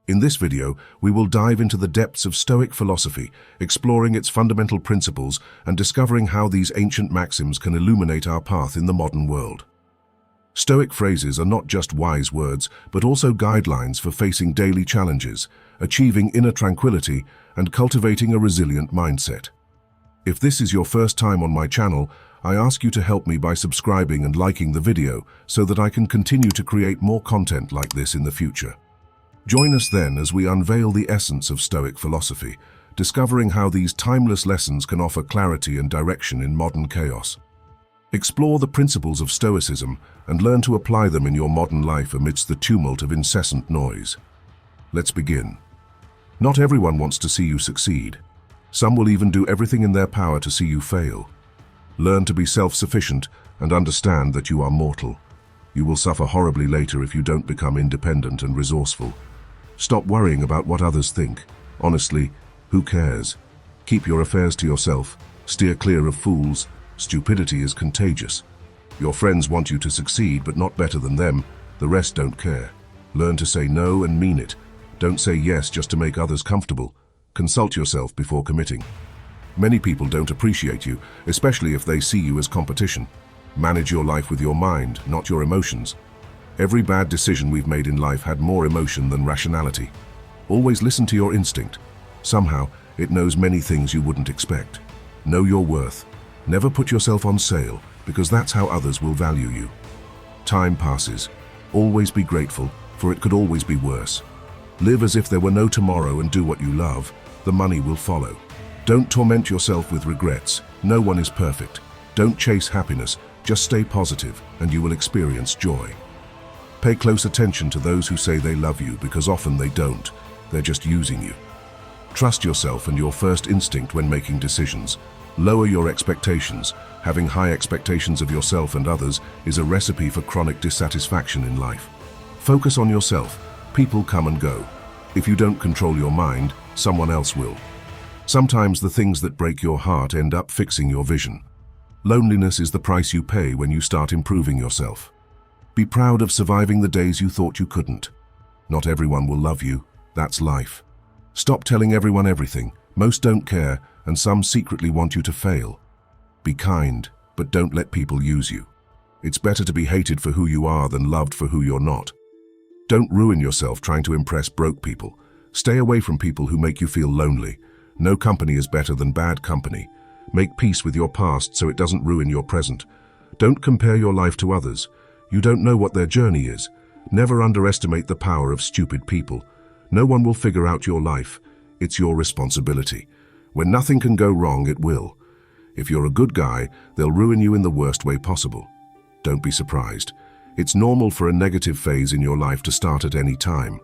In this video, we will dive into the depths of Stoic philosophy, exploring its fundamental principles and discovering how these ancient maxims can illuminate our path in the modern world. Stoic phrases are not just wise words, but also guidelines for facing daily challenges, achieving inner tranquility, and cultivating a resilient mindset. If this is your first time on my channel, I ask you to help me by subscribing and liking the video so that I can continue to create more content like this in the future. Join us then as we unveil the essence of Stoic philosophy, discovering how these timeless lessons can offer clarity and direction in modern chaos. Explore the principles of Stoicism and learn to apply them in your modern life amidst the tumult of incessant noise. Let's begin. Not everyone wants to see you succeed. Some will even do everything in their power to see you fail. Learn to be self-sufficient and understand that you are mortal. You will suffer horribly later if you don't become independent and resourceful. Stop worrying about what others think. Honestly, who cares? Keep your affairs to yourself. Steer clear of fools. Stupidity is contagious. Your friends want you to succeed, but not better than them. The rest don't care. Learn to say no and mean it. Don't say yes just to make others comfortable. Consult yourself before committing. Many people don't appreciate you, especially if they see you as competition. Manage your life with your mind, not your emotions. Every bad decision we've made in life had more emotion than rationality. Always listen to your instinct. Somehow, it knows many things you wouldn't expect. Know your worth. Never put yourself on sale, because that's how others will value you. Time passes. Always be grateful, for it could always be worse. Live as if there were no tomorrow and do what you love. The money will follow. Don't torment yourself with regrets. No one is perfect. Don't chase happiness. Just stay positive, and you will experience joy. Pay close attention to those who say they love you, because often they don't. They're just using you. Trust yourself and your first instinct when making decisions. Lower your expectations. Having high expectations of yourself and others is a recipe for chronic dissatisfaction in life. Focus on yourself. People come and go. If you don't control your mind, someone else will. Sometimes the things that break your heart end up fixing your vision. Loneliness is the price you pay when you start improving yourself. Be proud of surviving the days you thought you couldn't. Not everyone will love you. That's life. Stop telling everyone everything. Most don't care, and some secretly want you to fail. Be kind, but don't let people use you. It's better to be hated for who you are than loved for who you're not. Don't ruin yourself trying to impress broke people. Stay away from people who make you feel lonely. No company is better than bad company. Make peace with your past so it doesn't ruin your present. Don't compare your life to others. You don't know what their journey is. Never underestimate the power of stupid people. No one will figure out your life. It's your responsibility. When nothing can go wrong, it will. If you're a good guy, they'll ruin you in the worst way possible. Don't be surprised. It's normal for a negative phase in your life to start at any time.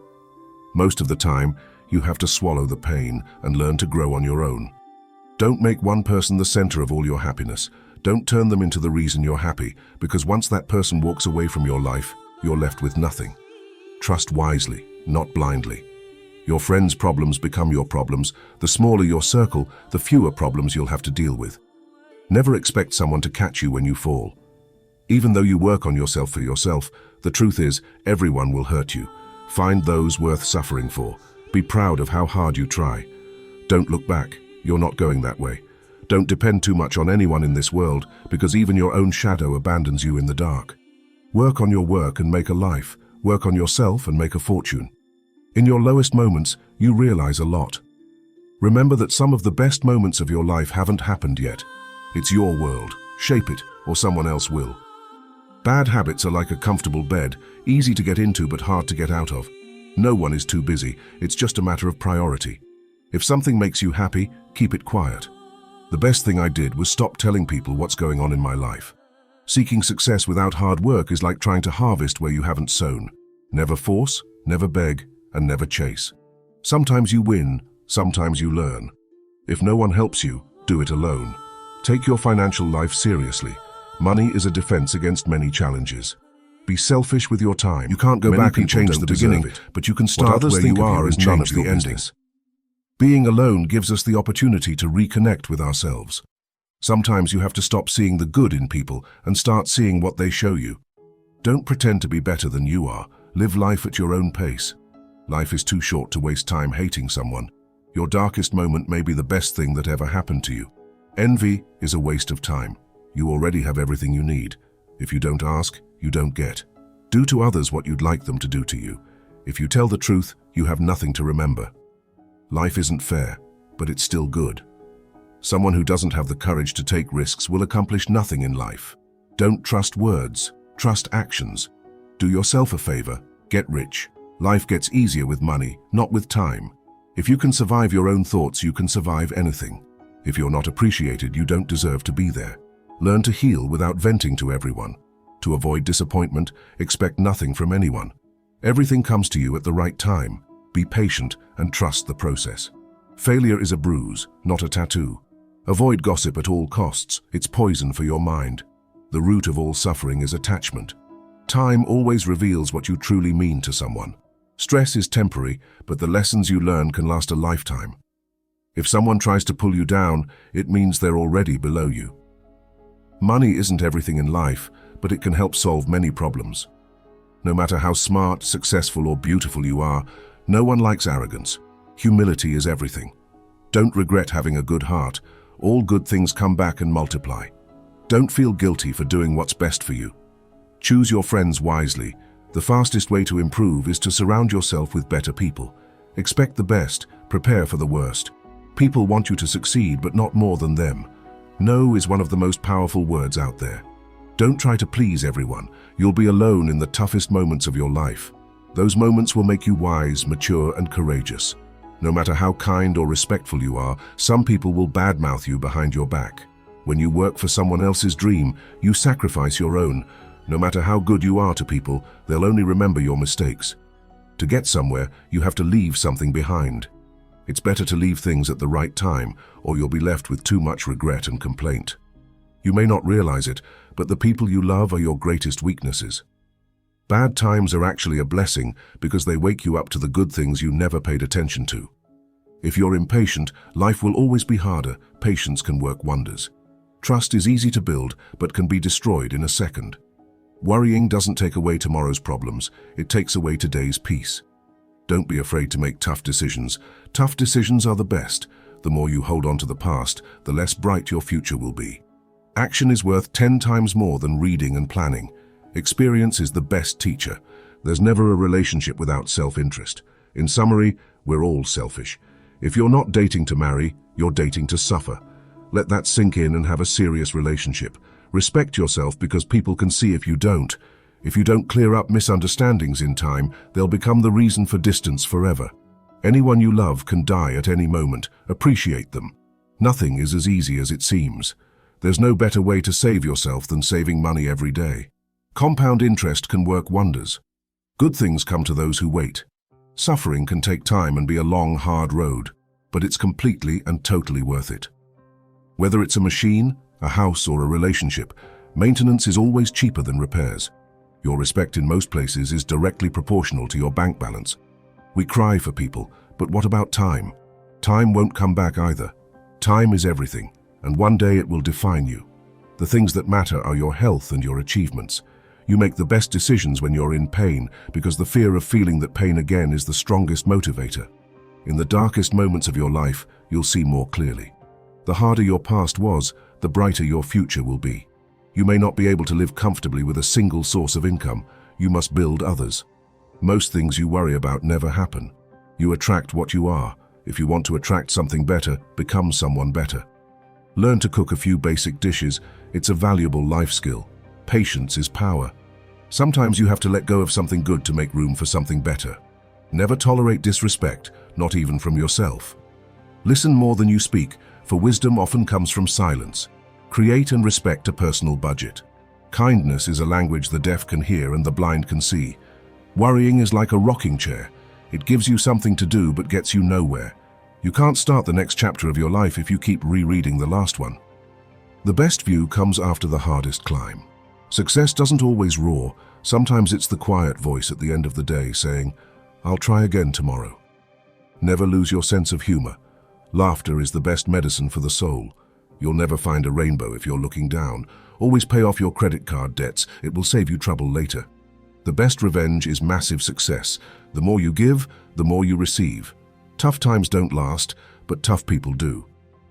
Most of the time, you have to swallow the pain and learn to grow on your own. Don't make one person the center of all your happiness. Don't turn them into the reason you're happy, because once that person walks away from your life, you're left with nothing. Trust wisely, not blindly. Your friends' problems become your problems. The smaller your circle, the fewer problems you'll have to deal with. Never expect someone to catch you when you fall. Even though you work on yourself for yourself, the truth is, everyone will hurt you. Find those worth suffering for. Be proud of how hard you try. Don't look back. You're not going that way. Don't depend too much on anyone in this world, because even your own shadow abandons you in the dark. Work on your work and make a life. Work on yourself and make a fortune. In your lowest moments, you realize a lot. Remember that some of the best moments of your life haven't happened yet. It's your world. Shape it, or someone else will. Bad habits are like a comfortable bed, easy to get into but hard to get out of. No one is too busy. It's just a matter of priority. If something makes you happy, keep it quiet. The best thing I did was stop telling people what's going on in my life. Seeking success without hard work is like trying to harvest where you haven't sown. Never force, never beg, and never chase. Sometimes you win, sometimes you learn. If no one helps you, do it alone. Take your financial life seriously. Money is a defense against many challenges. Be selfish with your time. You can't go back and change the beginning, but you can start where you are and change the ending. Being alone gives us the opportunity to reconnect with ourselves. Sometimes you have to stop seeing the good in people and start seeing what they show you. Don't pretend to be better than you are. Live life at your own pace. Life is too short to waste time hating someone. Your darkest moment may be the best thing that ever happened to you. Envy is a waste of time. You already have everything you need. If you don't ask, you don't get. Do to others what you'd like them to do to you. If you tell the truth, you have nothing to remember. Life isn't fair, but it's still good. Someone who doesn't have the courage to take risks will accomplish nothing in life. Don't trust words, trust actions. Do yourself a favor, get rich. Life gets easier with money, not with time. If you can survive your own thoughts, you can survive anything. If you're not appreciated, you don't deserve to be there. Learn to heal without venting to everyone. To avoid disappointment, expect nothing from anyone. Everything comes to you at the right time. Be patient and trust the process. Failure is a bruise, not a tattoo. Avoid gossip at all costs. It's poison for your mind. The root of all suffering is attachment. Time always reveals what you truly mean to someone. Stress is temporary, but the lessons you learn can last a lifetime. If someone tries to pull you down, it means they're already below you. Money isn't everything in life, but it can help solve many problems. No matter how smart, successful, or beautiful you are, no one likes arrogance. Humility is everything. Don't regret having a good heart. All good things come back and multiply. Don't feel guilty for doing what's best for you. Choose your friends wisely. The fastest way to improve is to surround yourself with better people. Expect the best, prepare for the worst. People want you to succeed, but not more than them. No is one of the most powerful words out there. Don't try to please everyone. You'll be alone in the toughest moments of your life. Those moments will make you wise, mature, and courageous. No matter how kind or respectful you are, some people will badmouth you behind your back. When you work for someone else's dream, you sacrifice your own. No matter how good you are to people, they'll only remember your mistakes. To get somewhere, you have to leave something behind. It's better to leave things at the right time, or you'll be left with too much regret and complaint. You may not realize it, but the people you love are your greatest weaknesses. Bad times are actually a blessing because they wake you up to the good things you never paid attention to. If you're impatient, life will always be harder. Patience can work wonders. Trust is easy to build, but can be destroyed in a second. Worrying doesn't take away tomorrow's problems, it takes away today's peace. Don't be afraid to make tough decisions. Tough decisions are the best. The more you hold on to the past, the less bright your future will be. Action is worth 10 times more than reading and planning. Experience is the best teacher. There's never a relationship without self-interest. In summary, we're all selfish. If you're not dating to marry, you're dating to suffer. Let that sink in and have a serious relationship. Respect yourself because people can see if you don't. If you don't clear up misunderstandings in time, they'll become the reason for distance forever. Anyone you love can die at any moment. Appreciate them. Nothing is as easy as it seems. There's no better way to save yourself than saving money every day. Compound interest can work wonders. Good things come to those who wait. Suffering can take time and be a long, hard road, but it's completely and totally worth it. Whether it's a machine, a house, or a relationship, maintenance is always cheaper than repairs. Your respect in most places is directly proportional to your bank balance. We cry for people, but what about time? Time won't come back either. Time is everything, and one day it will define you. The things that matter are your health and your achievements. You make the best decisions when you're in pain because the fear of feeling that pain again is the strongest motivator. In the darkest moments of your life, you'll see more clearly. The harder your past was, the brighter your future will be. You may not be able to live comfortably with a single source of income. You must build others. Most things you worry about never happen. You attract what you are. If you want to attract something better, become someone better. Learn to cook a few basic dishes. It's a valuable life skill. Patience is power. Sometimes you have to let go of something good to make room for something better. Never tolerate disrespect, not even from yourself. Listen more than you speak, for wisdom often comes from silence. Create and respect a personal budget. Kindness is a language the deaf can hear and the blind can see. Worrying is like a rocking chair. It gives you something to do but gets you nowhere. You can't start the next chapter of your life if you keep rereading the last one. The best view comes after the hardest climb. Success doesn't always roar. Sometimes it's the quiet voice at the end of the day saying, "I'll try again tomorrow." Never lose your sense of humor. Laughter is the best medicine for the soul. You'll never find a rainbow if you're looking down. Always pay off your credit card debts. It will save you trouble later. The best revenge is massive success. The more you give, the more you receive. Tough times don't last, but tough people do.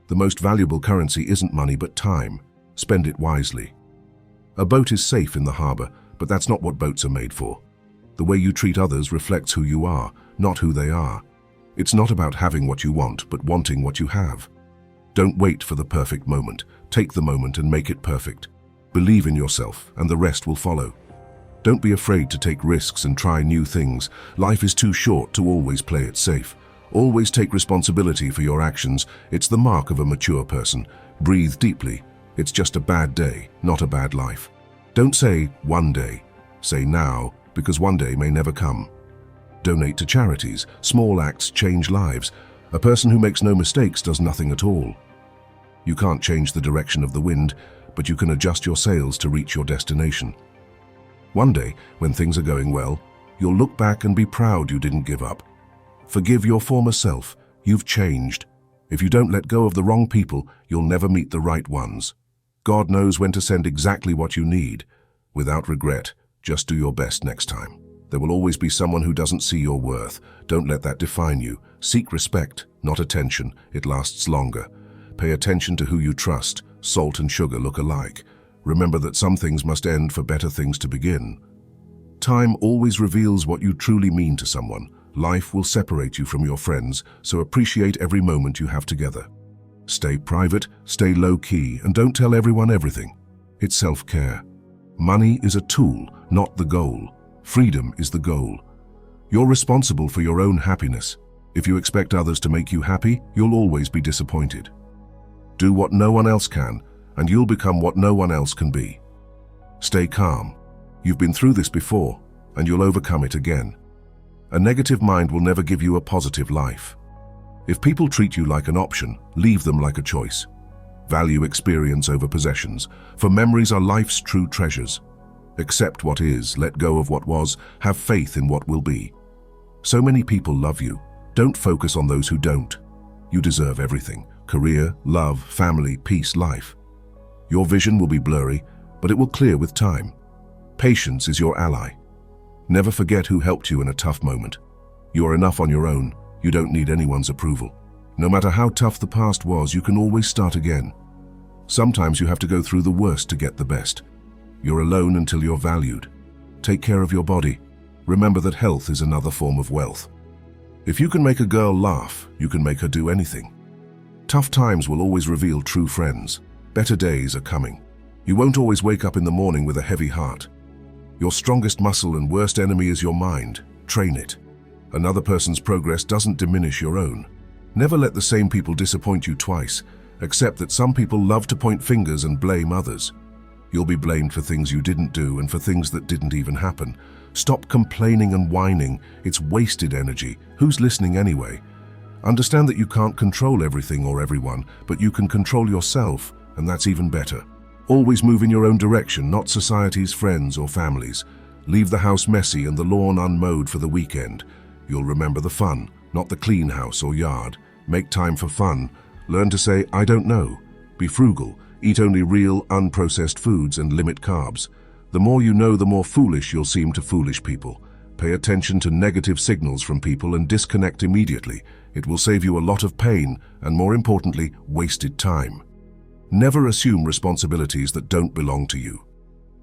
The most valuable currency isn't money but time. Spend it wisely. A boat is safe in the harbor, but that's not what boats are made for. The way you treat others reflects who you are, not who they are. It's not about having what you want, but wanting what you have. Don't wait for the perfect moment. Take the moment and make it perfect. Believe in yourself, and the rest will follow. Don't be afraid to take risks and try new things. Life is too short to always play it safe. Always take responsibility for your actions. It's the mark of a mature person. Breathe deeply. It's just a bad day, not a bad life. Don't say, one day. Say now, because one day may never come. Donate to charities. Small acts change lives. A person who makes no mistakes does nothing at all. You can't change the direction of the wind, but you can adjust your sails to reach your destination. One day, when things are going well, you'll look back and be proud you didn't give up. Forgive your former self. You've changed. If you don't let go of the wrong people, you'll never meet the right ones. God knows when to send exactly what you need. Without regret, just do your best next time. There will always be someone who doesn't see your worth. Don't let that define you. Seek respect, not attention. It lasts longer. Pay attention to who you trust. Salt and sugar look alike. Remember that some things must end for better things to begin. Time always reveals what you truly mean to someone. Life will separate you from your friends, so appreciate every moment you have together. Stay private, stay low-key, and don't tell everyone everything. It's self-care. Money is a tool, not the goal. Freedom is the goal. You're responsible for your own happiness. If you expect others to make you happy, you'll always be disappointed. Do what no one else can, and you'll become what no one else can be. Stay calm. You've been through this before, and you'll overcome it again. A negative mind will never give you a positive life. If people treat you like an option, leave them like a choice. Value experience over possessions, for memories are life's true treasures. Accept what is, let go of what was, have faith in what will be. So many people love you. Don't focus on those who don't. You deserve everything: career, love, family, peace, life. Your vision will be blurry, but it will clear with time. Patience is your ally. Never forget who helped you in a tough moment. You are enough on your own. You don't need anyone's approval. No matter how tough the past was, you can always start again. Sometimes you have to go through the worst to get the best. You're alone until you're valued. Take care of your body. Remember that health is another form of wealth. If you can make a girl laugh, you can make her do anything. Tough times will always reveal true friends. Better days are coming. You won't always wake up in the morning with a heavy heart. Your strongest muscle and worst enemy is your mind. Train it. Another person's progress doesn't diminish your own. Never let the same people disappoint you twice. Accept that some people love to point fingers and blame others. You'll be blamed for things you didn't do and for things that didn't even happen. Stop complaining and whining. It's wasted energy. Who's listening anyway? Understand that you can't control everything or everyone, but you can control yourself, and that's even better. Always move in your own direction, not society's, friends, or families. Leave the house messy and the lawn unmowed for the weekend. You'll remember the fun, not the clean house or yard. Make time for fun. Learn to say, I don't know. Be frugal. Eat only real, unprocessed foods and limit carbs. The more you know, the more foolish you'll seem to foolish people. Pay attention to negative signals from people and disconnect immediately. It will save you a lot of pain and, more importantly, wasted time. Never assume responsibilities that don't belong to you.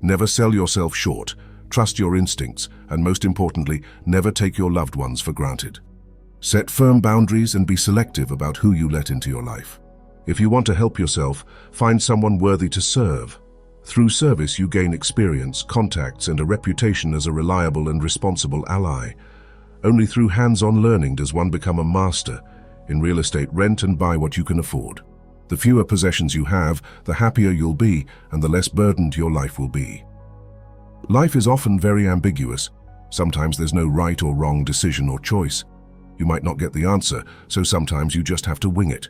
Never sell yourself short. Trust your instincts, and most importantly, never take your loved ones for granted. Set firm boundaries and be selective about who you let into your life. If you want to help yourself, find someone worthy to serve. Through service, you gain experience, contacts, and a reputation as a reliable and responsible ally. Only through hands-on learning does one become a master. In real estate, rent and buy what you can afford. The fewer possessions you have, the happier you'll be, and the less burdened your life will be. Life is often very ambiguous. Sometimes there's no right or wrong decision or choice. You might not get the answer, so sometimes you just have to wing it.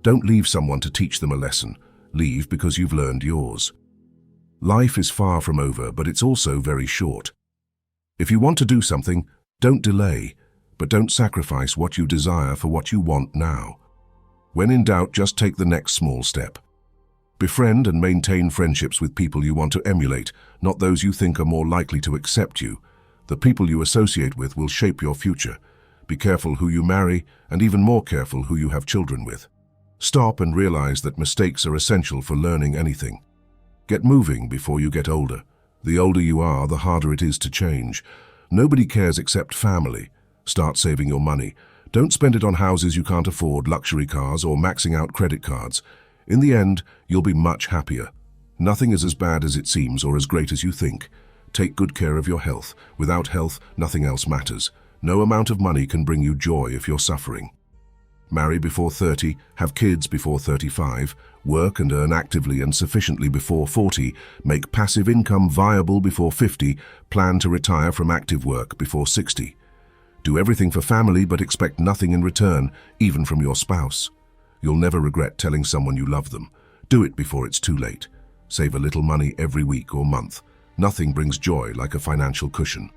Don't leave someone to teach them a lesson. Leave because you've learned yours. Life is far from over, but it's also very short. If you want to do something, don't delay, but don't sacrifice what you desire for what you want now. When in doubt, just take the next small step. Befriend and maintain friendships with people you want to emulate, not those you think are more likely to accept you. The people you associate with will shape your future. Be careful who you marry, and even more careful who you have children with. Stop and realize that mistakes are essential for learning anything. Get moving before you get older. The older you are, the harder it is to change. Nobody cares except family. Start saving your money. Don't spend it on houses you can't afford, luxury cars, or maxing out credit cards. In the end, you'll be much happier. Nothing is as bad as it seems or as great as you think. Take good care of your health. Without health, nothing else matters. No amount of money can bring you joy if you're suffering. Marry before 30, have kids before 35, work and earn actively and sufficiently before 40, make passive income viable before 50, plan to retire from active work before 60. Do everything for family but expect nothing in return, even from your spouse. You'll never regret telling someone you love them. Do it before it's too late. Save a little money every week or month. Nothing brings joy like a financial cushion.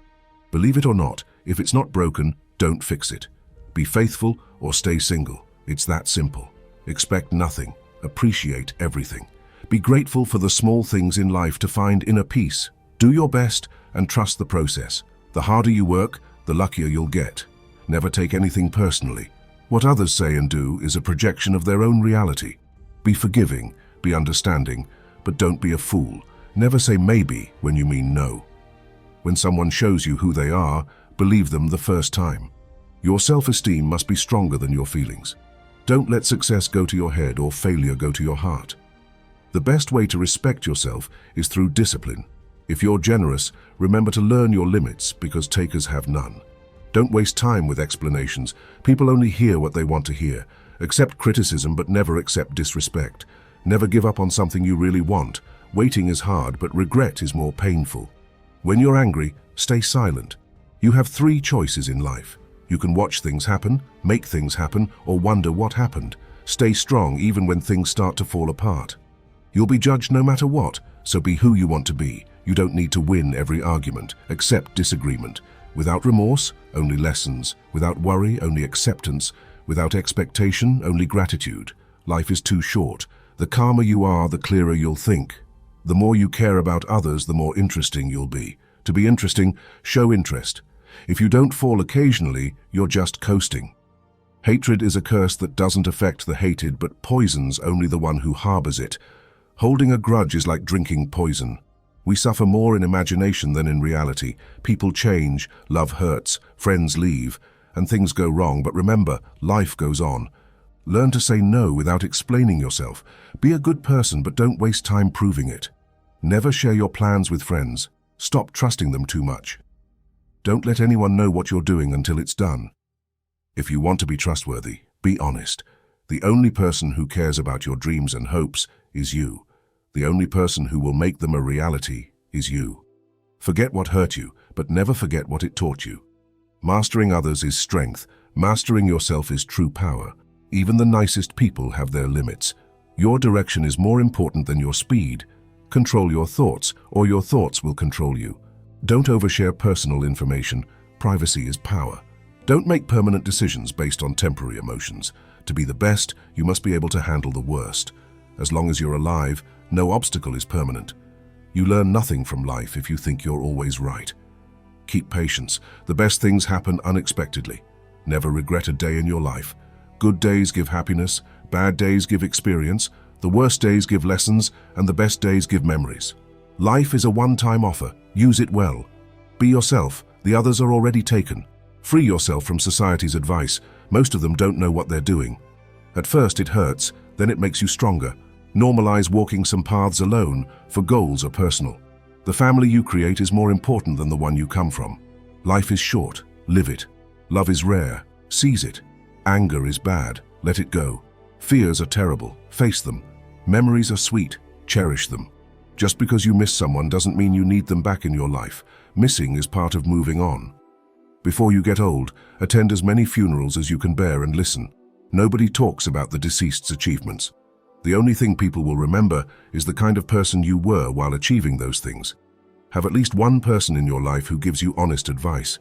Believe it or not, if it's not broken, don't fix it. Be faithful or stay single. It's that simple. Expect nothing. Appreciate everything. Be grateful for the small things in life to find inner peace. Do your best and trust the process. The harder you work, the luckier you'll get. Never take anything personally. What others say and do is a projection of their own reality. Be forgiving, be understanding, but don't be a fool. Never say maybe when you mean no. When someone shows you who they are, believe them the first time. Your self-esteem must be stronger than your feelings. Don't let success go to your head or failure go to your heart. The best way to respect yourself is through discipline. If you're generous, remember to learn your limits because takers have none. Don't waste time with explanations. People only hear what they want to hear. Accept criticism but never accept disrespect. Never give up on something you really want. Waiting is hard, but regret is more painful. When you're angry, stay silent. You have 3 choices in life. You can watch things happen, make things happen, or wonder what happened. Stay strong even when things start to fall apart. You'll be judged no matter what, so be who you want to be. You don't need to win every argument. Accept disagreement. Without remorse, only lessons. Without worry, only acceptance. Without expectation, only gratitude. Life is too short. The calmer you are, the clearer you'll think. The more you care about others, the more interesting you'll be. To be interesting, show interest. If you don't fall occasionally, you're just coasting. Hatred is a curse that doesn't affect the hated but poisons only the one who harbors it. Holding a grudge is like drinking poison. We suffer more in imagination than in reality. People change, love hurts, friends leave, and things go wrong, but remember, life goes on. Learn to say no without explaining yourself. Be a good person, but don't waste time proving it. Never share your plans with friends. Stop trusting them too much. Don't let anyone know what you're doing until it's done. If you want to be trustworthy, be honest. The only person who cares about your dreams and hopes is you. The only person who will make them a reality is you. Forget what hurt you, but never forget what it taught you. Mastering others is strength. Mastering yourself is true power. Even the nicest people have their limits. Your direction is more important than your speed. Control your thoughts, or your thoughts will control you. Don't overshare personal information. Privacy is power. Don't make permanent decisions based on temporary emotions. To be the best, you must be able to handle the worst. As long as you're alive, no obstacle is permanent. You learn nothing from life if you think you're always right. Keep patience. The best things happen unexpectedly. Never regret a day in your life. Good days give happiness, bad days give experience, the worst days give lessons, and the best days give memories. Life is a one-time offer. Use it well. Be yourself. The others are already taken. Free yourself from society's advice. Most of them don't know what they're doing. At first it hurts, then it makes you stronger. Normalize walking some paths alone, for goals are personal. The family you create is more important than the one you come from. Life is short. Live it. Love is rare. Seize it. Anger is bad. Let it go. Fears are terrible. Face them. Memories are sweet. Cherish them. Just because you miss someone doesn't mean you need them back in your life. Missing is part of moving on. Before you get old, attend as many funerals as you can bear and listen. Nobody talks about the deceased's achievements. The only thing people will remember is the kind of person you were while achieving those things. Have at least one person in your life who gives you honest advice.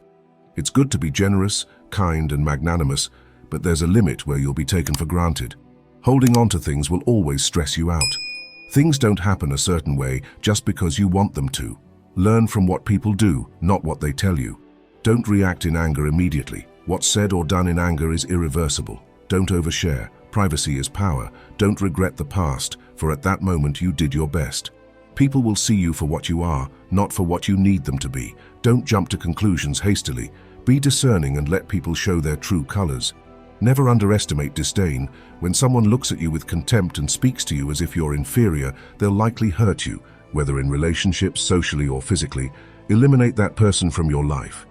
It's good to be generous, kind, and magnanimous, but there's a limit where you'll be taken for granted. Holding on to things will always stress you out. Things don't happen a certain way just because you want them to. Learn from what people do, not what they tell you. Don't react in anger immediately. What's said or done in anger is irreversible. Don't overshare. Privacy is power. Don't regret the past, for at that moment you did your best. People will see you for what you are, not for what you need them to be. Don't jump to conclusions hastily. Be discerning and let people show their true colors. Never underestimate disdain. When someone looks at you with contempt and speaks to you as if you're inferior, they'll likely hurt you, whether in relationships, socially or physically. Eliminate that person from your life.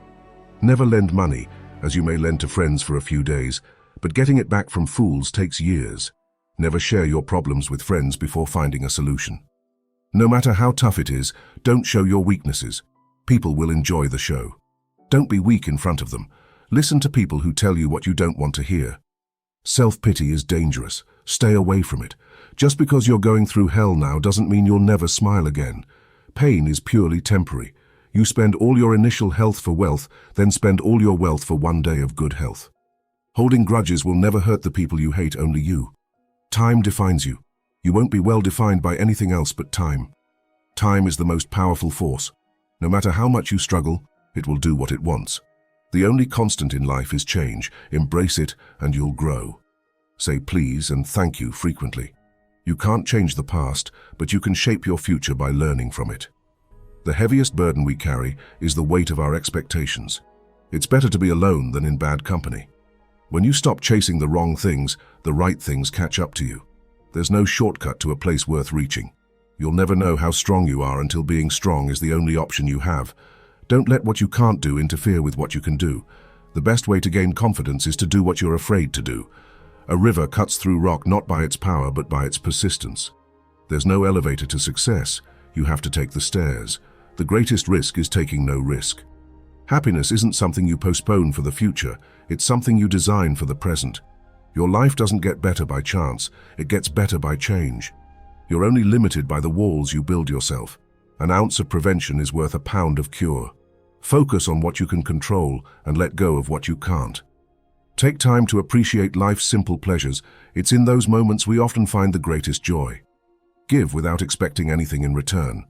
Never lend money, as you may lend to friends for a few days, but getting it back from fools takes years. Never share your problems with friends before finding a solution. No matter how tough it is, don't show your weaknesses. People will enjoy the show. Don't be weak in front of them. Listen to people who tell you what you don't want to hear. Self-pity is dangerous. Stay away from it. Just because you're going through hell now doesn't mean you'll never smile again. Pain is purely temporary. You spend all your initial health for wealth, then spend all your wealth for one day of good health. Holding grudges will never hurt the people you hate, only you. Time defines you. You won't be well defined by anything else but time. Time is the most powerful force. No matter how much you struggle, it will do what it wants. The only constant in life is change. Embrace it and you'll grow. Say please and thank you frequently. You can't change the past, but you can shape your future by learning from it. The heaviest burden we carry is the weight of our expectations. It's better to be alone than in bad company. When you stop chasing the wrong things, the right things catch up to you. There's no shortcut to a place worth reaching. You'll never know how strong you are until being strong is the only option you have. Don't let what you can't do interfere with what you can do. The best way to gain confidence is to do what you're afraid to do. A river cuts through rock not by its power but by its persistence. There's no elevator to success. You have to take the stairs. The greatest risk is taking no risk. Happiness isn't something you postpone for the future. It's something you design for the present. Your life doesn't get better by chance. It gets better by change. You're only limited by the walls you build yourself. An ounce of prevention is worth a pound of cure. Focus on what you can control and let go of what you can't. Take time to appreciate life's simple pleasures. It's in those moments we often find the greatest joy. Give without expecting anything in return.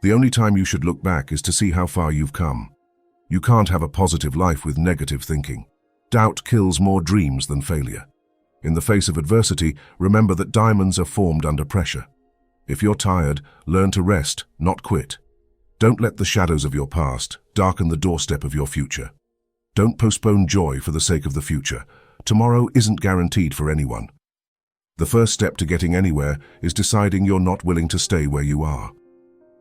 The only time you should look back is to see how far you've come. You can't have a positive life with negative thinking. Doubt kills more dreams than failure. In the face of adversity, remember that diamonds are formed under pressure. If you're tired, learn to rest, not quit. Don't let the shadows of your past darken the doorstep of your future. Don't postpone joy for the sake of the future. Tomorrow isn't guaranteed for anyone. The first step to getting anywhere is deciding you're not willing to stay where you are.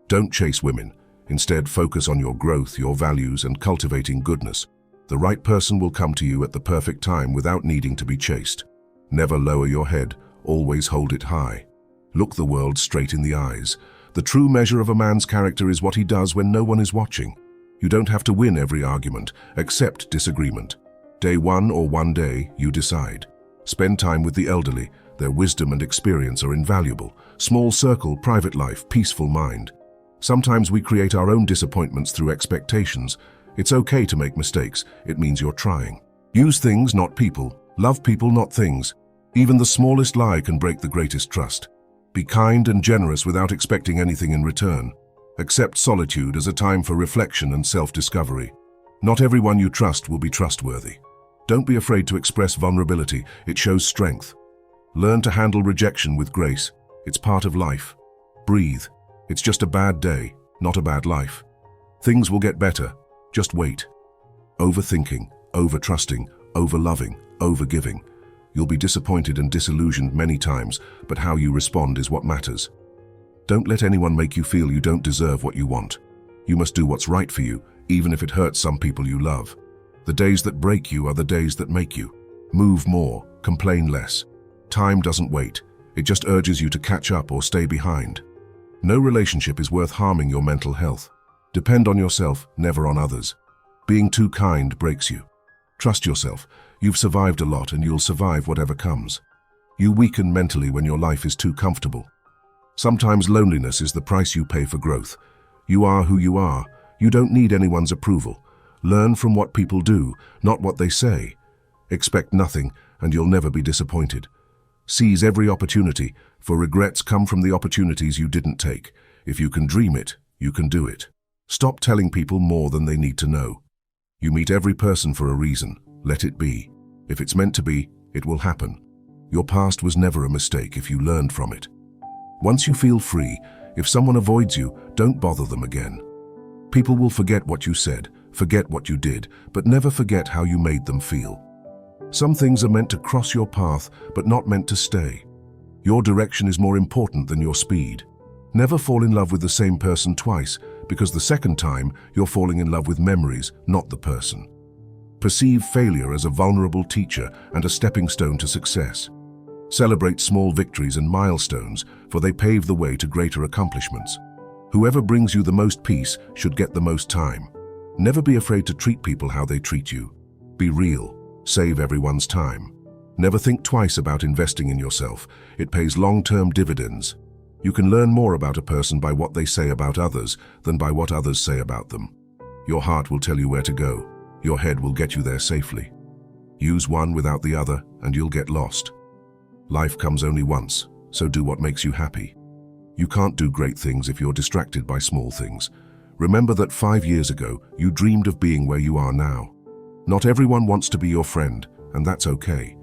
Don't chase women. Instead, focus on your growth, your values, and cultivating goodness. The right person will come to you at the perfect time without needing to be chased. Never lower your head, always hold it high. Look the world straight in the eyes. The true measure of a man's character is what he does when no one is watching. You don't have to win every argument, accept disagreement. Day one or one day, you decide. Spend time with the elderly. Their wisdom and experience are invaluable. Small circle, private life, peaceful mind. Sometimes we create our own disappointments through expectations. It's okay to make mistakes. It means you're trying. Use things, not people. Love people, not things. Even the smallest lie can break the greatest trust. Be kind and generous without expecting anything in return. Accept solitude as a time for reflection and self-discovery. Not everyone you trust will be trustworthy. Don't be afraid to express vulnerability. It shows strength. Learn to handle rejection with grace. It's part of life. Breathe. It's just a bad day, not a bad life. Things will get better. Just wait. Overthinking, over-trusting, over-loving, over-giving. You'll be disappointed and disillusioned many times, but how you respond is what matters. Don't let anyone make you feel you don't deserve what you want. You must do what's right for you, even if it hurts some people you love. The days that break you are the days that make you. Move more, complain less. Time doesn't wait. It just urges you to catch up or stay behind. No relationship is worth harming your mental health. Depend on yourself, never on others. Being too kind breaks you. Trust yourself. You've survived a lot and you'll survive whatever comes. You weaken mentally when your life is too comfortable. Sometimes loneliness is the price you pay for growth. You are who you are. You don't need anyone's approval. Learn from what people do, not what they say. Expect nothing and you'll never be disappointed. Seize every opportunity, for regrets come from the opportunities you didn't take. If you can dream it, you can do it. Stop telling people more than they need to know. You meet every person for a reason. Let it be. If it's meant to be, it will happen. Your past was never a mistake if you learned from it. Once you feel free, if someone avoids you, don't bother them again. People will forget what you said, forget what you did, but never forget how you made them feel. Some things are meant to cross your path, but not meant to stay. Your direction is more important than your speed. Never fall in love with the same person twice, because the second time you're falling in love with memories, not the person. Perceive failure as a vulnerable teacher and a stepping stone to success. Celebrate small victories and milestones, for they pave the way to greater accomplishments. Whoever brings you the most peace should get the most time. Never be afraid to treat people how they treat you. Be real. Save everyone's time. Never think twice about investing in yourself. It pays long-term dividends. You can learn more about a person by what they say about others than by what others say about them. Your heart will tell you where to go. Your head will get you there safely. Use one without the other, and you'll get lost. Life comes only once, so do what makes you happy. You can't do great things if you're distracted by small things. Remember that 5 years ago, you dreamed of being where you are now. Not everyone wants to be your friend, and that's okay.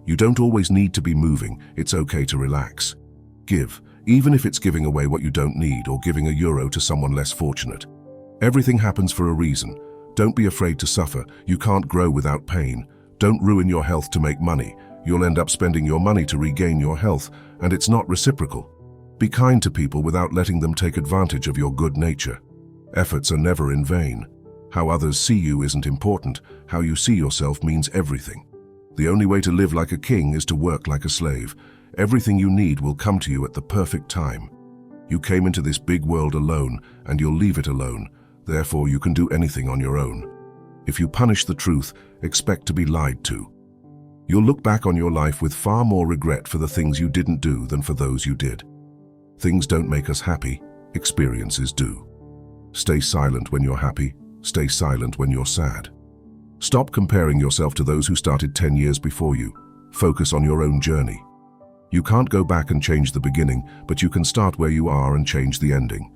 You don't always need to be moving. It's okay to relax. Give, even if it's giving away what you don't need or giving €1 to someone less fortunate. Everything happens for a reason. Don't be afraid to suffer. You can't grow without pain. Don't ruin your health to make money. You'll end up spending your money to regain your health, and it's not reciprocal. Be kind to people without letting them take advantage of your good nature. Efforts are never in vain. How others see you isn't important. How you see yourself means everything. The only way to live like a king is to work like a slave. Everything you need will come to you at the perfect time. You came into this big world alone, and you'll leave it alone. Therefore, you can do anything on your own. If you punish the truth, expect to be lied to. You'll look back on your life with far more regret for the things you didn't do than for those you did. Things don't make us happy, experiences do. Stay silent when you're happy, stay silent when you're sad. Stop comparing yourself to those who started 10 years before you. Focus on your own journey. You can't go back and change the beginning, but you can start where you are and change the ending.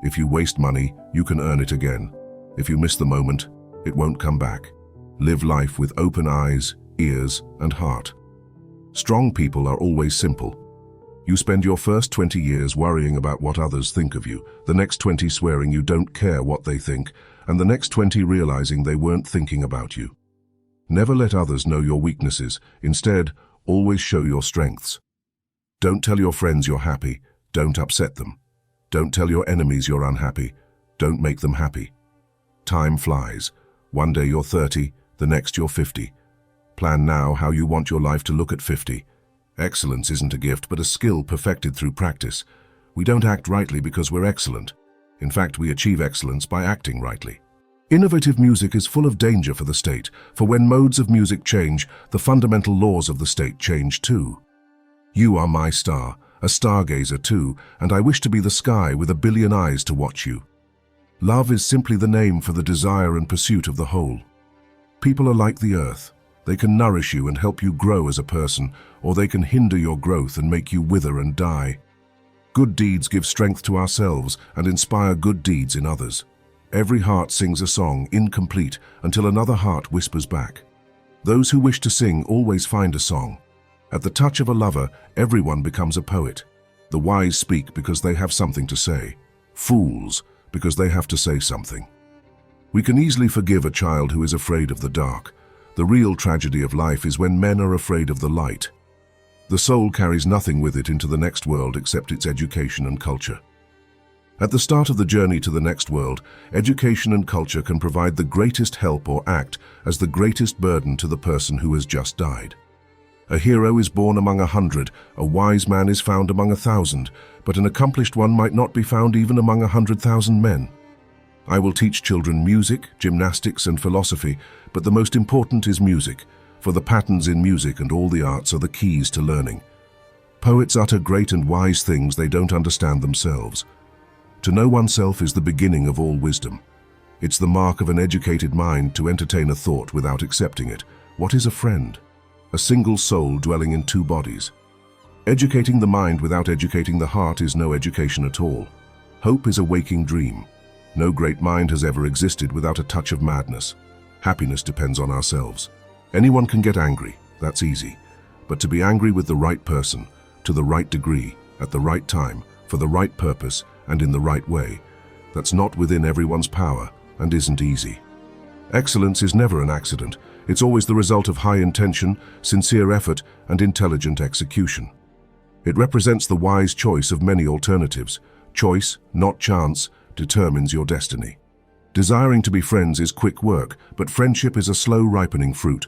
If you waste money, you can earn it again. If you miss the moment, it won't come back. Live life with open eyes, ears, and heart. Strong people are always simple. You spend your first 20 years worrying about what others think of you, the next 20 swearing you don't care what they think, and the next 20 realizing they weren't thinking about you. Never let others know your weaknesses. Instead, always show your strengths. Don't tell your friends you're happy. Don't upset them. Don't tell your enemies you're unhappy. Don't make them happy. Time flies. One day you're 30, the next you're 50. Plan now how you want your life to look at 50. Excellence isn't a gift, but a skill perfected through practice. We don't act rightly because we're excellent. In fact, we achieve excellence by acting rightly. Innovative music is full of danger for the state, for when modes of music change, the fundamental laws of the state change too. You are my star, a stargazer too, and I wish to be the sky with 1 billion eyes to watch you. Love is simply the name for the desire and pursuit of the whole. People are like the earth. They can nourish you and help you grow as a person, or they can hinder your growth and make you wither and die. Good deeds give strength to ourselves and inspire good deeds in others. Every heart sings a song, incomplete, until another heart whispers back. Those who wish to sing always find a song. At the touch of a lover, everyone becomes a poet. The wise speak because they have something to say. Fools, because they have to say something. We can easily forgive a child who is afraid of the dark. The real tragedy of life is when men are afraid of the light. The soul carries nothing with it into the next world except its education and culture. At the start of the journey to the next world, education and culture can provide the greatest help or act as the greatest burden to the person who has just died. A hero is born among 100, a wise man is found among 1,000, but an accomplished one might not be found even among 100,000 men. I will teach children music, gymnastics, and philosophy, but the most important is music, for the patterns in music and all the arts are the keys to learning. Poets utter great and wise things they don't understand themselves. To know oneself is the beginning of all wisdom. It's the mark of an educated mind to entertain a thought without accepting it. What is a friend? A single soul dwelling in 2 bodies. Educating the mind without educating the heart is no education at all. Hope is a waking dream. No great mind has ever existed without a touch of madness. Happiness depends on ourselves. Anyone can get angry, that's easy. But to be angry with the right person, to the right degree, at the right time, for the right purpose, and in the right way, that's not within everyone's power and isn't easy. Excellence is never an accident. It's always the result of high intention, sincere effort, and intelligent execution. It represents the wise choice of many alternatives. Choice, not chance, determines your destiny. Desiring to be friends is quick work, but friendship is a slow ripening fruit.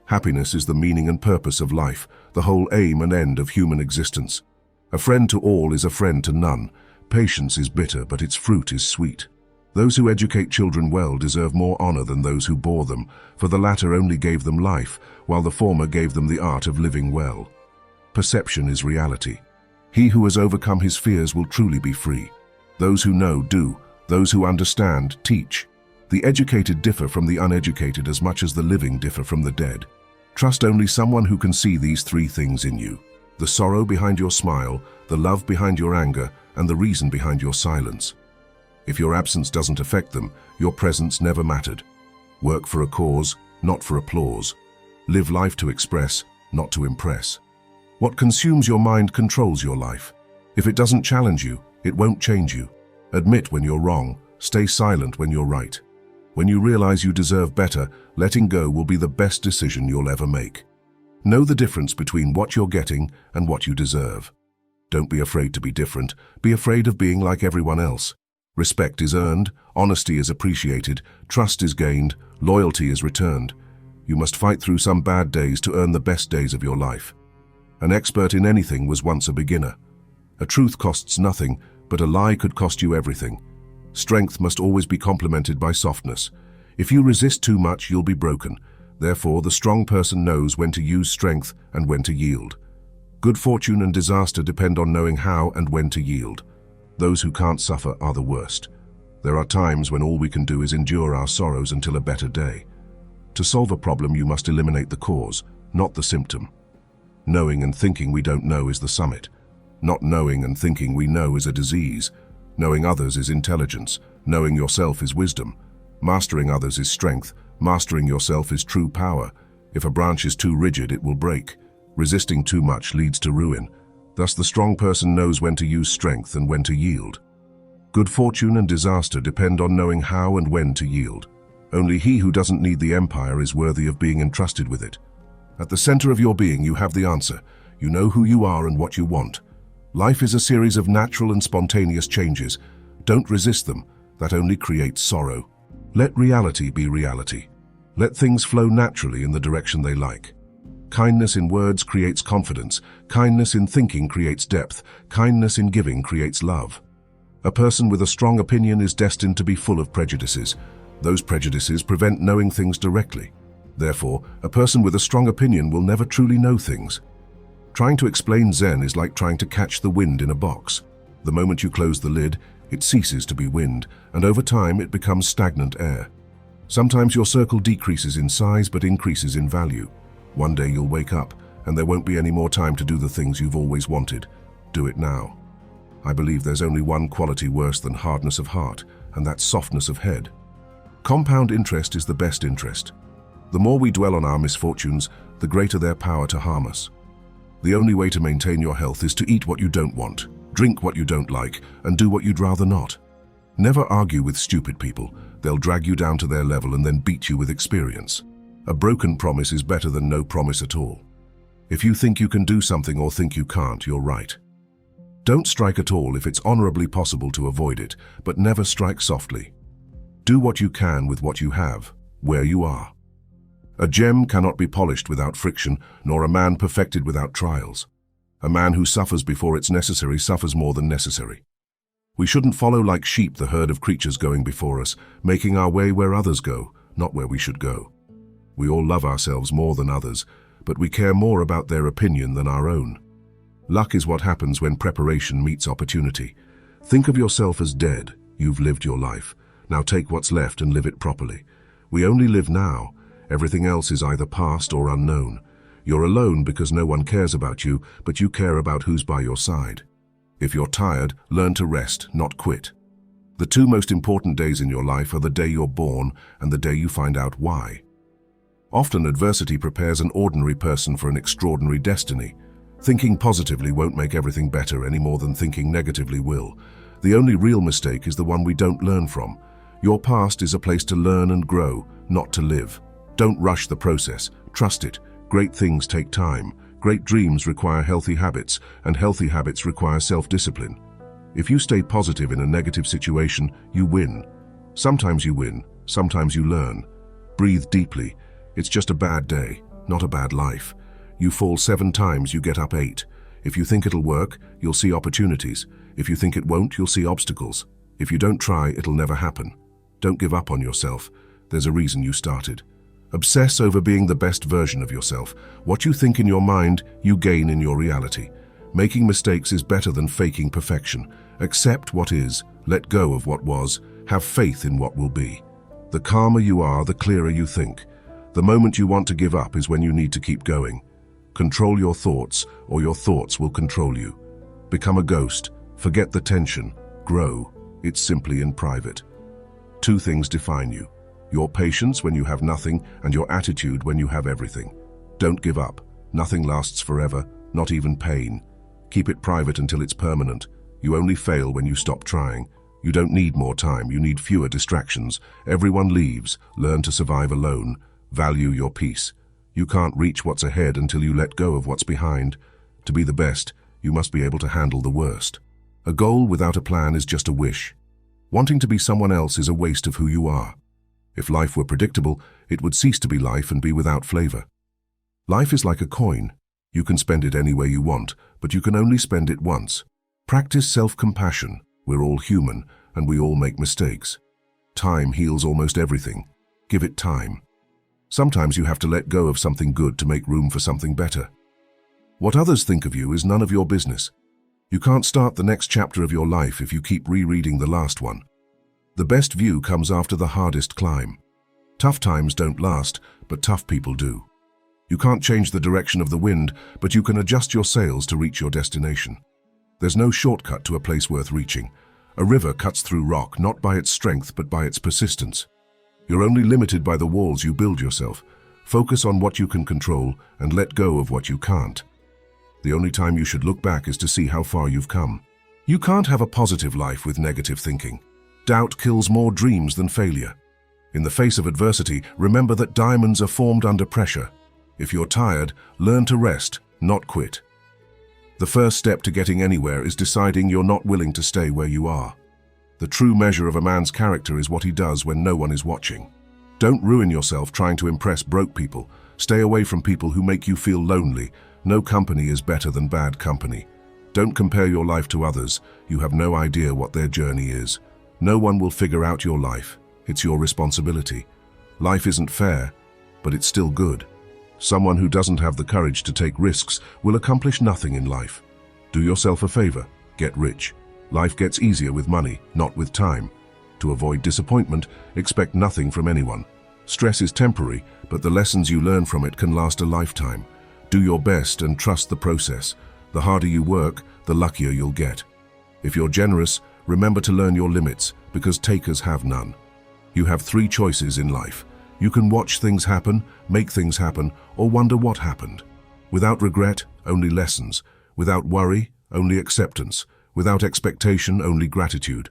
Happiness is the meaning and purpose of life, the whole aim and end of human existence. A friend to all is a friend to none. Patience is bitter, but its fruit is sweet. Those who educate children well deserve more honor than those who bore them, for the latter only gave them life, while the former gave them the art of living well. Perception is reality. He who has overcome his fears will truly be free. Those who know do. Those who understand teach. The educated differ from the uneducated as much as the living differ from the dead. Trust only someone who can see these three things in you: the sorrow behind your smile, the love behind your anger, and the reason behind your silence. If your absence doesn't affect them, your presence never mattered. Work for a cause, not for applause. Live life to express, not to impress. What consumes your mind controls your life. If it doesn't challenge you, it won't change you. Admit when you're wrong, stay silent when you're right. When you realize you deserve better, letting go will be the best decision you'll ever make. Know the difference between what you're getting and what you deserve. Don't be afraid to be different. Be afraid of being like everyone else. Respect is earned, honesty is appreciated, trust is gained, loyalty is returned. You must fight through some bad days to earn the best days of your life. An expert in anything was once a beginner. A truth costs nothing, but a lie could cost you everything. Strength must always be complemented by softness. If you resist too much, you'll be broken. Therefore, the strong person knows when to use strength and when to yield. Good fortune and disaster depend on knowing how and when to yield. Those who can't suffer are the worst. There are times when all we can do is endure our sorrows until a better day. To solve a problem, you must eliminate the cause, not the symptom. Knowing and thinking we don't know is the summit. Not knowing and thinking we know is a disease. Knowing others is intelligence. Knowing yourself is wisdom. Mastering others is strength. Mastering yourself is true power. If a branch is too rigid, it will break. Resisting too much leads to ruin. Thus the strong person knows when to use strength and when to yield. Good fortune and disaster depend on knowing how and when to yield. Only he who doesn't need the empire is worthy of being entrusted with it. At the center of your being, you have the answer. You know who you are and what you want. Life is a series of natural and spontaneous changes. Don't resist them. That only creates sorrow. Let reality be reality. Let things flow naturally in the direction they like. Kindness in words creates confidence. Kindness in thinking creates depth. Kindness in giving creates love. A person with a strong opinion is destined to be full of prejudices. Those prejudices prevent knowing things directly. Therefore, a person with a strong opinion will never truly know things. Trying to explain Zen is like trying to catch the wind in a box. The moment you close the lid, it ceases to be wind, and over time it becomes stagnant air. Sometimes your circle decreases in size but increases in value. One day you'll wake up, and there won't be any more time to do the things you've always wanted. Do it now. I believe there's only one quality worse than hardness of heart, and that's softness of head. Compound interest is the best interest. The more we dwell on our misfortunes, the greater their power to harm us. The only way to maintain your health is to eat what you don't want, drink what you don't like, and do what you'd rather not. Never argue with stupid people. They'll drag you down to their level and then beat you with experience. A broken promise is better than no promise at all. If you think you can do something or think you can't, you're right. Don't strike at all if it's honorably possible to avoid it, but never strike softly. Do what you can with what you have, where you are. A gem cannot be polished without friction, nor a man perfected without trials. A man who suffers before it's necessary suffers more than necessary. We shouldn't follow like sheep the herd of creatures going before us, making our way where others go, not where we should go. We all love ourselves more than others, but we care more about their opinion than our own. Luck is what happens when preparation meets opportunity. Think of yourself as dead. You've lived your life. Now take what's left and live it properly. We only live now. Everything else is either past or unknown. You're alone because no one cares about you, but you care about who's by your side. If you're tired, learn to rest, not quit. The two most important days in your life are the day you're born and the day you find out why. Often adversity prepares an ordinary person for an extraordinary destiny. Thinking positively won't make everything better any more than thinking negatively will. The only real mistake is the one we don't learn from. Your past is a place to learn and grow, not to live. Don't rush the process. Trust it. Great things take time. Great dreams require healthy habits, and healthy habits require self-discipline. If you stay positive in a negative situation, you win. Sometimes you win, sometimes you learn. Breathe deeply. It's just a bad day, not a bad life. You fall 7 times, you get up 8. If you think it'll work, you'll see opportunities. If you think it won't, you'll see obstacles. If you don't try, it'll never happen. Don't give up on yourself. There's a reason you started. Obsess over being the best version of yourself. What you think in your mind, you gain in your reality. Making mistakes is better than faking perfection. Accept what is, let go of what was, have faith in what will be. The calmer you are, the clearer you think. The moment you want to give up is when you need to keep going. Control your thoughts, or your thoughts will control you. Become a ghost. Forget the tension. Grow. It's simply in private. 2 things define you. Your patience when you have nothing, and your attitude when you have everything. Don't give up. Nothing lasts forever, not even pain. Keep it private until it's permanent. You only fail when you stop trying. You don't need more time, you need fewer distractions. Everyone leaves. Learn to survive alone. Value your peace. You can't reach what's ahead until you let go of what's behind. To be the best, you must be able to handle the worst. A goal without a plan is just a wish. Wanting to be someone else is a waste of who you are. If life were predictable, it would cease to be life and be without flavor. Life is like a coin. You can spend it any way you want, but you can only spend it once. Practice self-compassion. We're all human, and we all make mistakes. Time heals almost everything. Give it time. Sometimes you have to let go of something good to make room for something better. What others think of you is none of your business. You can't start the next chapter of your life if you keep rereading the last one. The best view comes after the hardest climb. Tough times don't last, but tough people do. You can't change the direction of the wind, but you can adjust your sails to reach your destination. There's no shortcut to a place worth reaching. A river cuts through rock not by its strength but by its persistence. You're only limited by the walls you build yourself. Focus on what you can control and let go of what you can't. The only time you should look back is to see how far you've come. You can't have a positive life with negative thinking. Doubt kills more dreams than failure. In the face of adversity, remember that diamonds are formed under pressure. If you're tired, learn to rest, not quit. The first step to getting anywhere is deciding you're not willing to stay where you are. The true measure of a man's character is what he does when no one is watching. Don't ruin yourself trying to impress broke people. Stay away from people who make you feel lonely. No company is better than bad company. Don't compare your life to others. You have no idea what their journey is. No one will figure out your life. It's your responsibility. Life isn't fair, but it's still good. Someone who doesn't have the courage to take risks will accomplish nothing in life. Do yourself a favor. Get rich. Life gets easier with money, not with time. To avoid disappointment, expect nothing from anyone. Stress is temporary, but the lessons you learn from it can last a lifetime. Do your best and trust the process. The harder you work, the luckier you'll get. If you're generous, remember to learn your limits, because takers have none. You have 3 choices in life. You can watch things happen, make things happen, or wonder what happened. Without regret, only lessons. Without worry, only acceptance. Without expectation, only gratitude.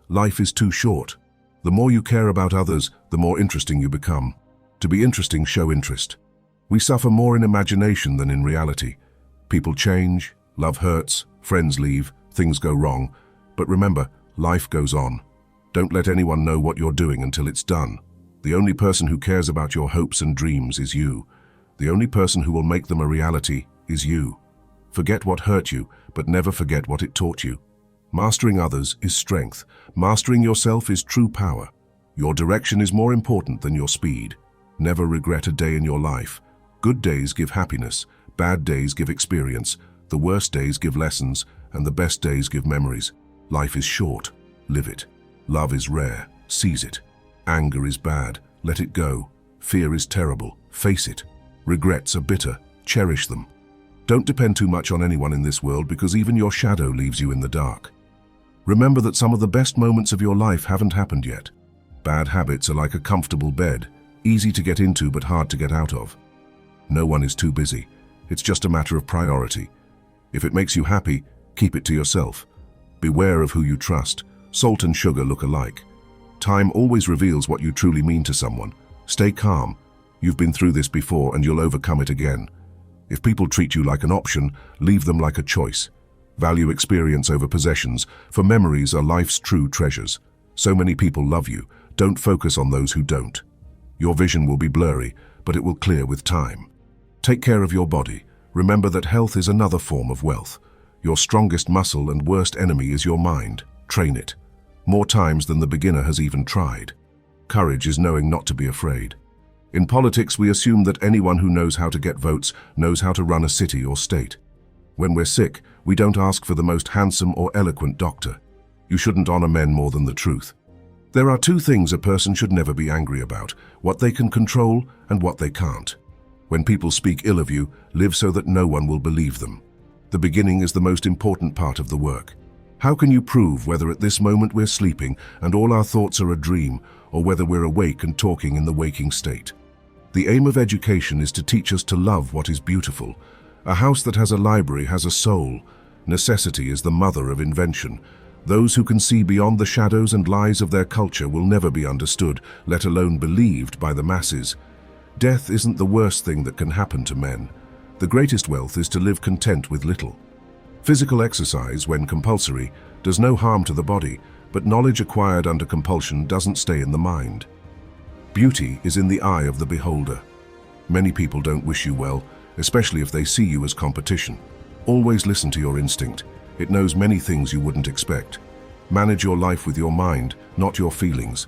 Life is too short. The more you care about others, the more interesting you become. To be interesting, show interest. We suffer more in imagination than in reality. People change, love hurts, friends leave, things go wrong. But remember, life goes on. Don't let anyone know what you're doing until it's done. The only person who cares about your hopes and dreams is you. The only person who will make them a reality is you. Forget what hurt you, but never forget what it taught you. Mastering others is strength. Mastering yourself is true power. Your direction is more important than your speed. Never regret a day in your life. Good days give happiness. Bad days give experience. The worst days give lessons, and the best days give memories. Life is short. Live it. Love is rare. Seize it. Anger is bad. Let it go. Fear is terrible. Face it. Regrets are bitter. Cherish them. Don't depend too much on anyone in this world, because even your shadow leaves you in the dark. Remember that some of the best moments of your life haven't happened yet. Bad habits are like a comfortable bed, easy to get into but hard to get out of. No one is too busy. It's just a matter of priority. If it makes you happy, keep it to yourself. Beware of who you trust. Salt and sugar look alike. Time always reveals what you truly mean to someone. Stay calm. You've been through this before and you'll overcome it again. If people treat you like an option, leave them like a choice. Value experience over possessions, for memories are life's true treasures. So many people love you. Don't focus on those who don't. Your vision will be blurry, but it will clear with time. Take care of your body. Remember that health is another form of wealth. Your strongest muscle and worst enemy is your mind. Train it. More times than the beginner has even tried. Courage is knowing not to be afraid. In politics, we assume that anyone who knows how to get votes knows how to run a city or state. When we're sick, we don't ask for the most handsome or eloquent doctor. You shouldn't honor men more than the truth. There are two things a person should never be angry about: what they can control and what they can't. When people speak ill of you, live so that no one will believe them. The beginning is the most important part of the work. How can you prove whether at this moment we're sleeping and all our thoughts are a dream, or whether we're awake and talking in the waking state? The aim of education is to teach us to love what is beautiful. A house that has a library has a soul. Necessity is the mother of invention. Those who can see beyond the shadows and lies of their culture will never be understood, let alone believed by the masses. Death isn't the worst thing that can happen to men. The greatest wealth is to live content with little. Physical exercise, when compulsory, does no harm to the body, but knowledge acquired under compulsion doesn't stay in the mind. Beauty is in the eye of the beholder. Many people don't wish you well, especially if they see you as competition. Always listen to your instinct. It knows many things you wouldn't expect. Manage your life with your mind, not your feelings.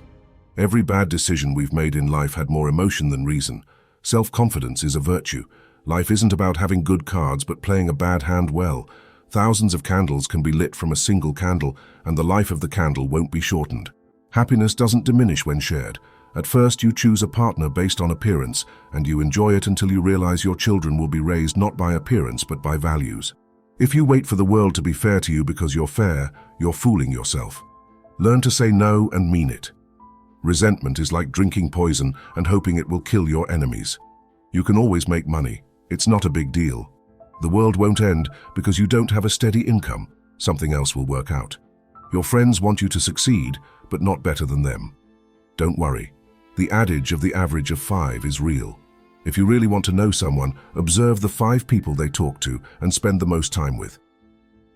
Every bad decision we've made in life had more emotion than reason. Self-confidence is a virtue. Life isn't about having good cards but playing a bad hand well. Thousands of candles can be lit from a single candle, and the life of the candle won't be shortened. Happiness doesn't diminish when shared. At first you choose a partner based on appearance, and you enjoy it until you realize your children will be raised not by appearance but by values. If you wait for the world to be fair to you because you're fair, you're fooling yourself. Learn to say no and mean it. Resentment is like drinking poison and hoping it will kill your enemies. You can always make money. It's not a big deal. The world won't end because you don't have a steady income. Something else will work out. Your friends want you to succeed, but not better than them. Don't worry. The adage of the average of 5 is real. If you really want to know someone, observe the 5 people they talk to and spend the most time with.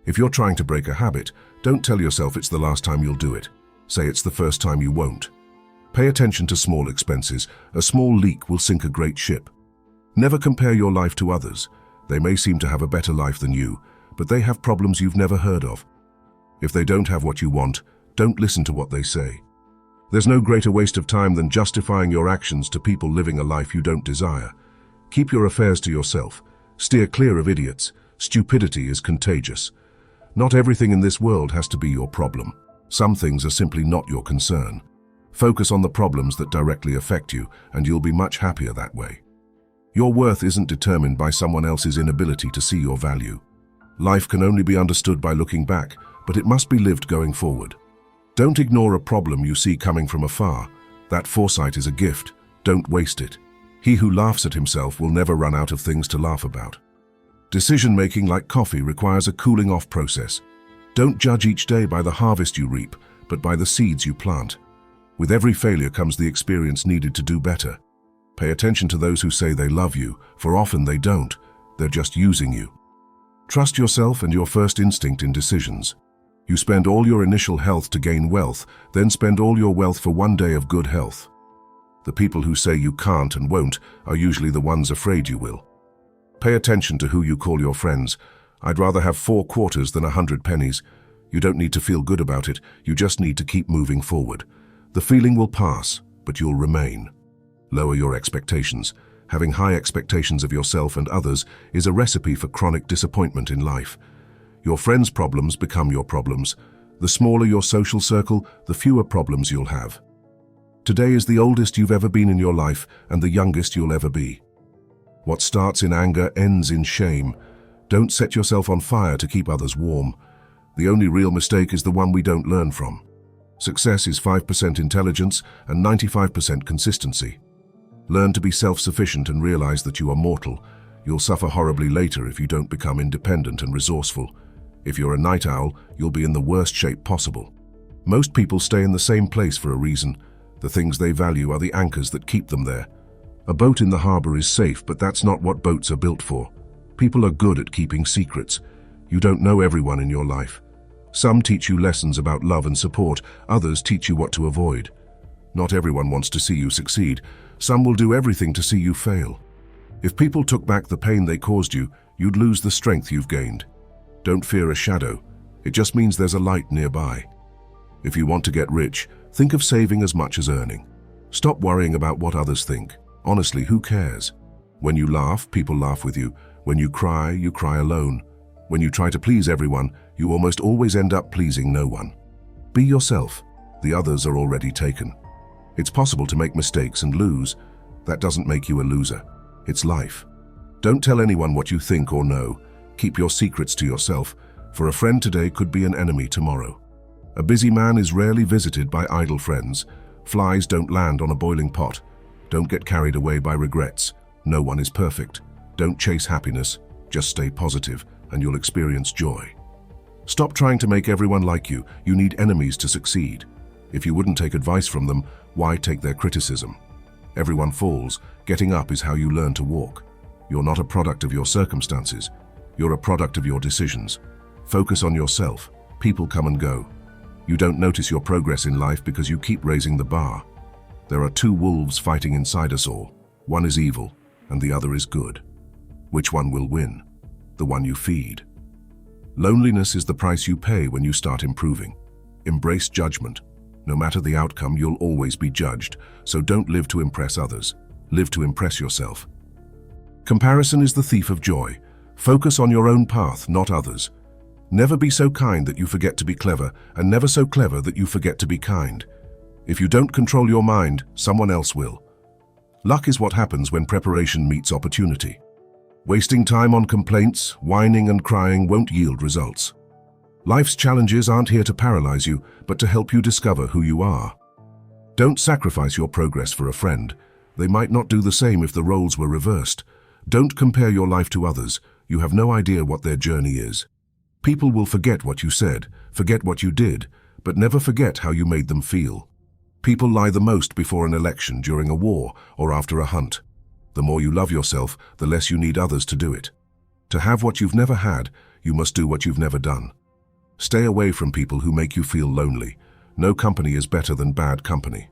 If you're trying to break a habit, don't tell yourself it's the last time you'll do it. Say it's the first time you won't. Pay attention to small expenses. A small leak will sink a great ship. Never compare your life to others. They may seem to have a better life than you, but they have problems you've never heard of. If they don't have what you want, don't listen to what they say. There's no greater waste of time than justifying your actions to people living a life you don't desire. Keep your affairs to yourself. Steer clear of idiots. Stupidity is contagious. Not everything in this world has to be your problem. Some things are simply not your concern. Focus on the problems that directly affect you, and you'll be much happier that way. Your worth isn't determined by someone else's inability to see your value. Life can only be understood by looking back, but it must be lived going forward. Don't ignore a problem you see coming from afar. That foresight is a gift. Don't waste it. He who laughs at himself will never run out of things to laugh about. Decision-making, like coffee, requires a cooling-off process. Don't judge each day by the harvest you reap, but by the seeds you plant. With every failure comes the experience needed to do better. Pay attention to those who say they love you, for often they don't. They're just using you. Trust yourself and your first instinct in decisions. You spend all your initial health to gain wealth, then spend all your wealth for one day of good health. The people who say you can't and won't are usually the ones afraid you will. Pay attention to who you call your friends. I'd rather have 4 quarters than 100 pennies. You don't need to feel good about it, you just need to keep moving forward. The feeling will pass, but you'll remain. Lower your expectations. Having high expectations of yourself and others is a recipe for chronic disappointment in life. Your friends' problems become your problems. The smaller your social circle, the fewer problems you'll have. Today is the oldest you've ever been in your life and the youngest you'll ever be. What starts in anger ends in shame. Don't set yourself on fire to keep others warm. The only real mistake is the one we don't learn from. Success is 5% intelligence and 95% consistency. Learn to be self-sufficient and realize that you are mortal. You'll suffer horribly later if you don't become independent and resourceful. If you're a night owl, you'll be in the worst shape possible. Most people stay in the same place for a reason. The things they value are the anchors that keep them there. A boat in the harbor is safe, but that's not what boats are built for. People are good at keeping secrets. You don't know everyone in your life. Some teach you lessons about love and support, others teach you what to avoid. Not everyone wants to see you succeed. Some will do everything to see you fail. If people took back the pain they caused you, you'd lose the strength you've gained. Don't fear a shadow. It just means there's a light nearby. If you want to get rich, think of saving as much as earning. Stop worrying about what others think. Honestly, who cares? When you laugh, people laugh with you. When you cry alone. When you try to please everyone, you almost always end up pleasing no one. Be yourself. The others are already taken. It's possible to make mistakes and lose. That doesn't make you a loser. It's life. Don't tell anyone what you think or know. Keep your secrets to yourself, for a friend today could be an enemy tomorrow. A busy man is rarely visited by idle friends. Flies don't land on a boiling pot. Don't get carried away by regrets. No one is perfect. Don't chase happiness. Just stay positive, and you'll experience joy. Stop trying to make everyone like you. You need enemies to succeed. If you wouldn't take advice from them, why take their criticism? Everyone falls. Getting up is how you learn to walk. You're not a product of your circumstances. You're a product of your decisions. Focus on yourself. People come and go. You don't notice your progress in life because you keep raising the bar. There are two wolves fighting inside us all. One is evil, and the other is good. Which one will win? The one you feed. Loneliness is the price you pay when you start improving. Embrace judgment. No matter the outcome, you'll always be judged, so don't live to impress others. Live to impress yourself. Comparison is the thief of joy. Focus on your own path, not others. Never be so kind that you forget to be clever, and never so clever that you forget to be kind. If you don't control your mind, someone else will. Luck is what happens when preparation meets opportunity. Wasting time on complaints, whining and crying won't yield results. Life's challenges aren't here to paralyze you, but to help you discover who you are. Don't sacrifice your progress for a friend. They might not do the same if the roles were reversed. Don't compare your life to others. You have no idea what their journey is. People will forget what you said, forget what you did, but never forget how you made them feel. People lie the most before an election, during a war, or after a hunt. The more you love yourself, the less you need others to do it. To have what you've never had, you must do what you've never done. Stay away from people who make you feel lonely. No company is better than bad company.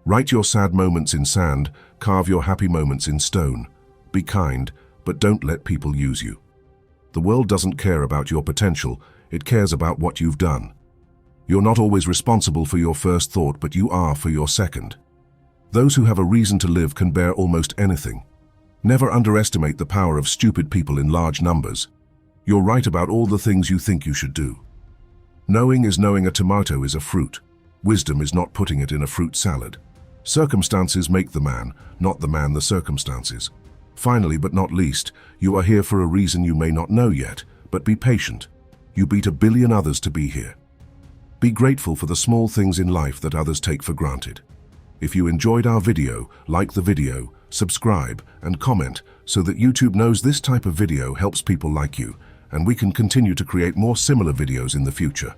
Write your sad moments in sand, carve your happy moments in stone. Be kind, but don't let people use you. The world doesn't care about your potential, it cares about what you've done. You're not always responsible for your first thought, but you are for your second. Those who have a reason to live can bear almost anything. Never underestimate the power of stupid people in large numbers. You're right about all the things you think you should do. Knowing is knowing a tomato is a fruit. Wisdom is not putting it in a fruit salad. Circumstances make the man, not the man the circumstances. Finally, but not least, you are here for a reason you may not know yet, but be patient. You beat 1 billion others to be here. Be grateful for the small things in life that others take for granted. If you enjoyed our video, like the video, subscribe, and comment so that YouTube knows this type of video helps people like you, and we can continue to create more similar videos in the future.